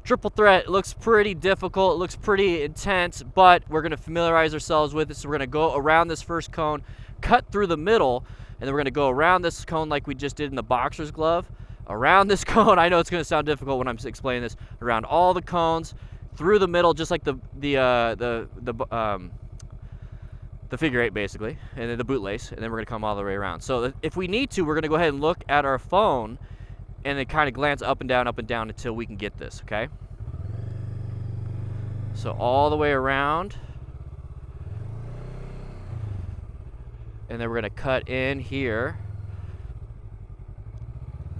Triple threat looks pretty difficult, it looks pretty intense, but we're gonna familiarize ourselves with it. So we're gonna go around this first cone, cut through the middle, and then we're gonna go around this cone like we just did in the boxer's glove. Around this cone, I know it's gonna sound difficult when I'm explaining this, around all the cones, through the middle, just like the figure eight basically, and then the bootlace, and then we're gonna come all the way around. So if we need to, we're gonna go ahead and look at our phone and then kind of glance up and down until we can get this, okay? So all the way around. And then we're gonna cut in here.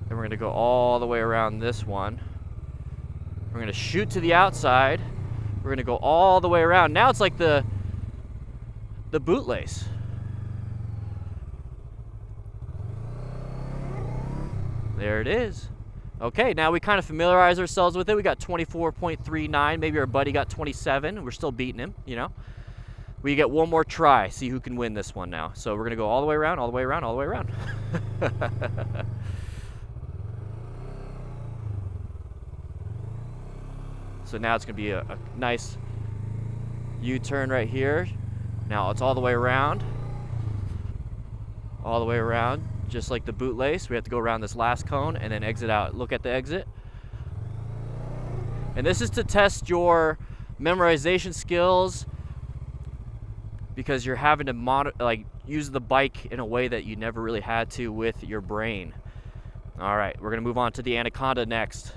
And we're gonna go all the way around this one. We're gonna shoot to the outside. We're gonna go all the way around. Now it's like the bootlace. There it is. Okay, now we kind of familiarize ourselves with it. We got 24.39. Maybe our buddy got 27. We're still beating him, you know. We get one more try, see who can win this one now. So we're gonna go all the way around, all the way around, all the way around. So now it's gonna be a nice U-turn right here. Now it's all the way around. All the way around, just like the bootlace. We have to go around this last cone and then exit out. Look at the exit. And this is to test your memorization skills, because you're having to use the bike in a way that you never really had to with your brain. All right, we're gonna move on to the Anaconda next.